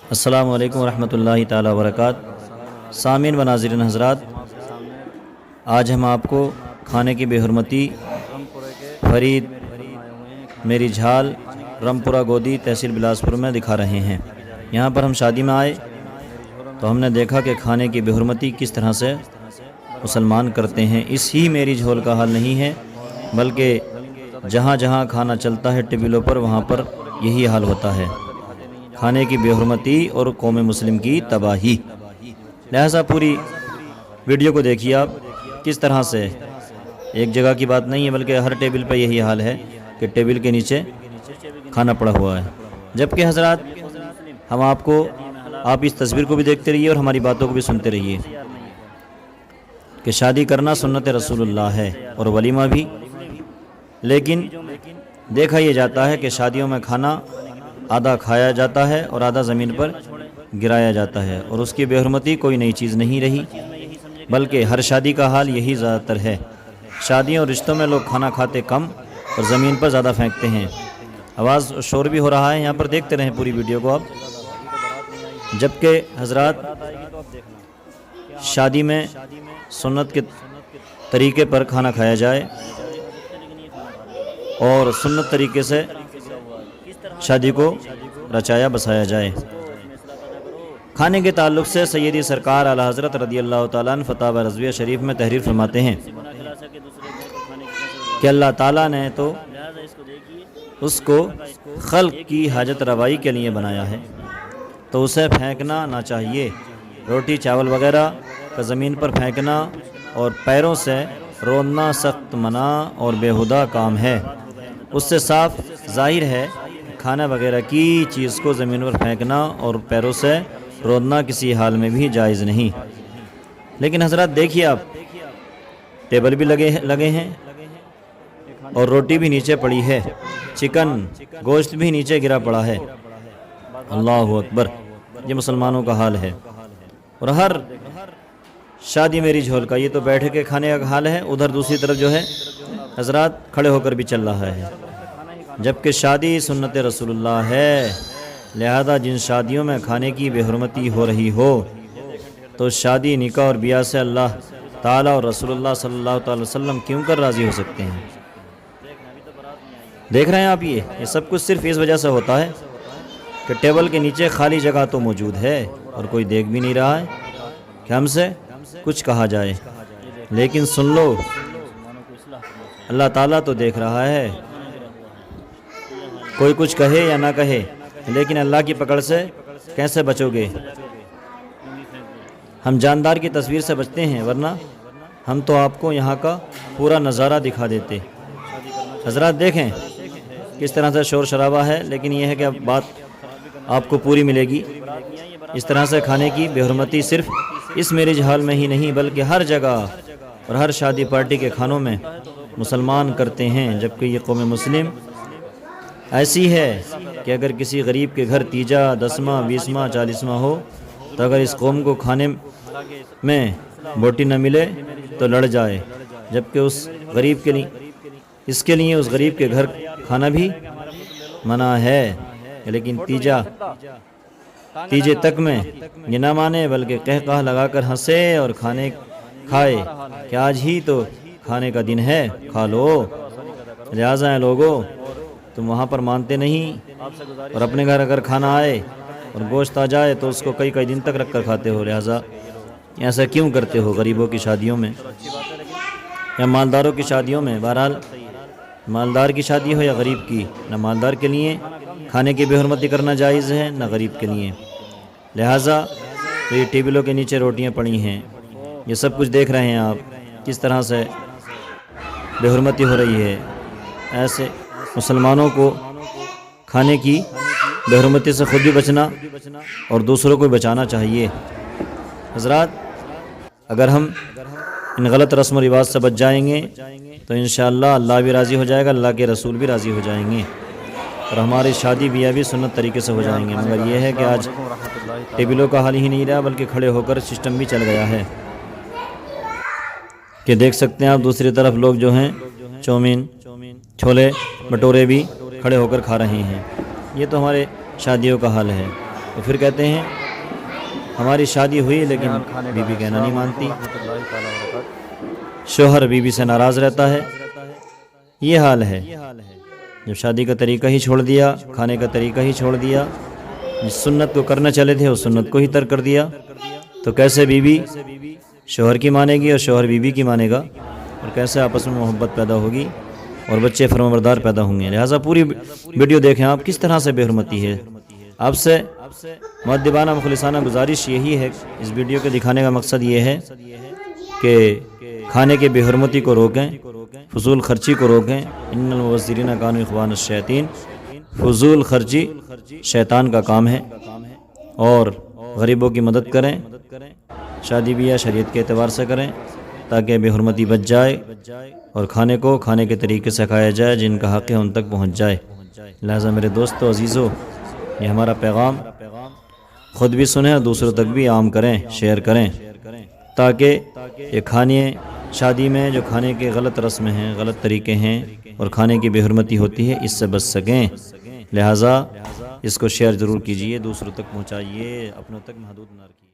السلام علیکم ورحمۃ اللہ تعالیٰ وبرکاتہ۔ سامعین و ناظرین حضرات، آج ہم آپ کو کھانے کی بے حرمتی فرید میری جھال رمپورہ گودی تحصیل بلاسپور میں دکھا رہے ہیں۔ یہاں پر ہم شادی میں آئے تو ہم نے دیکھا کہ کھانے کی بے حرمتی کس طرح سے مسلمان کرتے ہیں۔ اس ہی میری جھول کا حال نہیں ہے، بلکہ جہاں جہاں کھانا چلتا ہے ٹیبلوں پر، وہاں پر یہی حال ہوتا ہے، کھانے کی بے حرمتی اور قوم مسلم کی تباہی۔ لہذا پوری ویڈیو کو دیکھیے آپ، کس طرح سے ایک جگہ کی بات نہیں ہے بلکہ ہر ٹیبل پہ یہی حال ہے کہ ٹیبل کے نیچے کھانا پڑا ہوا ہے۔ جبکہ حضرات، ہم آپ اس تصویر کو بھی دیکھتے رہیے اور ہماری باتوں کو بھی سنتے رہیے کہ شادی کرنا سنت رسول اللہ ہے اور ولیمہ بھی، لیکن دیکھا یہ جاتا ہے کہ شادیوں میں کھانا آدھا کھایا جاتا ہے اور آدھا زمین پر گرایا جاتا ہے، اور اس کی بے حرمتی کوئی نئی چیز نہیں رہی، بلکہ ہر شادی کا حال یہی زیادہ تر ہے۔ شادیوں اور رشتوں میں لوگ کھانا کھاتے کم اور زمین پر زیادہ پھینکتے ہیں۔ آواز اور شور بھی ہو رہا ہے، یہاں پر دیکھتے رہیں پوری ویڈیو کو آپ۔ جبکہ حضرات، شادی میں سنت کے طریقے پر کھانا کھایا جائے اور سنت طریقے سے شادی کو رچایا بسایا جائے۔ کھانے کے تعلق سے سیدی سرکار اعلیٰ حضرت رضی اللہ تعالیٰ عنہ فتاوی رضویہ شریف میں تحریر فرماتے ہیں کہ اللہ تعالیٰ نے تو اس کو خلق کی حاجت روائی کے لیے بنایا ہے، تو اسے پھینکنا نہ چاہیے۔ روٹی چاول وغیرہ کا زمین پر پھینکنا اور پیروں سے روننا سخت منع اور بیہودہ کام ہے۔ اس سے صاف ظاہر ہے کھانا وغیرہ کی چیز کو زمین پر پھینکنا اور پیروں سے روننا کسی حال میں بھی جائز نہیں۔ لیکن حضرات دیکھیے آپ، ٹیبل بھی لگے ہیں اور روٹی بھی نیچے پڑی ہے، چکن گوشت بھی نیچے گرا پڑا ہے۔ اللہ اکبر، یہ مسلمانوں کا حال ہے۔ اور ہر شادی میری جھول کا یہ تو بیٹھ کے کھانے کا حال ہے، ادھر دوسری طرف جو ہے حضرات کھڑے ہو کر بھی چل رہا ہے، جبکہ شادی سنت رسول اللہ ہے۔ لہذا جن شادیوں میں کھانے کی بے حرمتی ہو رہی ہو، تو شادی نکاح اور بیاہ سے اللہ تعالیٰ اور رسول اللہ صلی اللہ تعالی وسلم کیوں کر راضی ہو سکتے ہیں؟ دیکھ رہے ہیں آپ، یہ سب کچھ صرف اس وجہ سے ہوتا ہے کہ ٹیبل کے نیچے خالی جگہ تو موجود ہے اور کوئی دیکھ بھی نہیں رہا ہے کہ ہم سے کچھ کہا جائے۔ لیکن سن لو، اللہ تعالیٰ تو دیکھ رہا ہے، کوئی کچھ کہے یا نہ کہے، لیکن اللہ کی پکڑ سے کیسے بچو گے؟ ہم جاندار کی تصویر سے بچتے ہیں، ورنہ ہم تو آپ کو یہاں کا پورا نظارہ دکھا دیتے۔ حضرات دیکھیں کس طرح سے شور شرابہ ہے، لیکن یہ ہے کہ اب بات آپ کو پوری ملے گی۔ اس طرح سے کھانے کی بے حرمتی صرف اس میرج ہال میں ہی نہیں بلکہ ہر جگہ اور ہر شادی پارٹی کے کھانوں میں مسلمان کرتے ہیں۔ جبکہ یہ قوم مسلم ایسی ہے کہ اگر کسی غریب کے گھر تیجا، دسواں، 20واں، 40واں ہو تو اگر اس قوم کو کھانے میں بوٹی نہ ملے تو لڑ جائے، جبکہ اس غریب کے لیے اس غریب کے گھر کھانا بھی منع ہے۔ لیکن تیجے تک میں یہ نہ مانے بلکہ قہقہ لگا کر ہنسے اور کھائے کہ آج ہی تو کھانے کا دن ہے، کھا لو۔ لہٰذا ہے لوگوں، تم وہاں پر مانتے نہیں، اور اپنے گھر اگر کھانا آئے اور گوشت آ جائے تو اس کو کئی دن تک رکھ کر کھاتے ہو۔ لہٰذا ایسا کیوں کرتے ہو غریبوں کی شادیوں میں یا مالداروں کی شادیوں میں؟ بہرحال مالدار کی شادی ہو یا غریب کی، نہ مالدار کے لیے کھانے کی بے حرمتی کرنا جائز ہے نہ غریب کے لیے۔ لہٰذا یہ ٹیبلوں کے نیچے روٹیاں پڑی ہیں، یہ سب کچھ دیکھ رہے ہیں آپ، کس طرح سے بے حرمتی ہو رہی ہے۔ ایسے مسلمانوں کو کھانے کی بے حرمتی سے خود بھی بچنا اور دوسروں کو بچانا چاہیے۔ حضرات، اگر ہم ان غلط رسم و رواج سے بچ جائیں گے تو انشاءاللہ اللہ بھی راضی ہو جائے گا، اللہ کے رسول بھی راضی ہو جائیں گے، اور ہماری شادی بیاہ بھی سنت طریقے سے ہو جائیں گے۔ مگر یہ ہے کہ آج ٹیبلوں کا حال ہی نہیں رہا بلکہ کھڑے ہو کر سسٹم بھی چل گیا ہے کہ دیکھ سکتے ہیں آپ، دوسری طرف لوگ جو ہیں چومین، چھولے بھٹورے بھی کھڑے ہو کر کھا رہے ہیں۔ یہ تو ہمارے شادیوں کا حال ہے۔ تو پھر کہتے ہیں ہماری شادی ہوئی لیکن بیوی کہنا نہیں مانتی، شوہر بیوی سے ناراض رہتا ہے۔ یہ حال ہے جب شادی کا طریقہ ہی چھوڑ دیا، کھانے کا طریقہ ہی چھوڑ دیا، جس سنت کو کرنا چلے تھے اس سنت کو ہی ترک کر دیا، تو کیسے بیوی شوہر کی مانے گی اور شوہر بیوی کی مانے گا، اور کیسے آپس میں محبت پیدا ہوگی اور بچے فرمانبردار پیدا ہوں گے۔ لہٰذا پوری ویڈیو دیکھیں آپ، کس طرح سے بے حرمتی ہے۔ آپ سے مؤدبانہ مخلصانہ گزارش یہی ہے، اس ویڈیو کے دکھانے کا مقصد یہ ہے کہ کھانے کے بے حرمتی کو روکیں، فضول خرچی کو روکیں۔ ان المبذرین کانوا اخوان الشیاطین، فضول خرچی شیطان کا کام ہے، اور غریبوں کی مدد کریں، شادی بیاہ شریعت کے اعتبار سے کریں تاکہ بے حرمتی بچ جائے اور کھانے کو کھانے کے طریقے سے کھایا جائے جن کا حق ہے ان تک پہنچ جائے۔ لہٰذا میرے دوستو عزیزو، یہ ہمارا پیغام خود بھی سنیں اور دوسروں تک بھی عام کریں، شیئر کریں، تاکہ یہ کھانے شادی میں جو کھانے کے غلط رسمیں ہیں، غلط طریقے ہیں اور کھانے کی بے حرمتی ہوتی ہے، اس سے بچ سکیں۔ لہٰذا اس کو شیئر ضرور کیجئے، دوسروں تک پہنچائیے، اپنوں تک محدود نہ رکھیے۔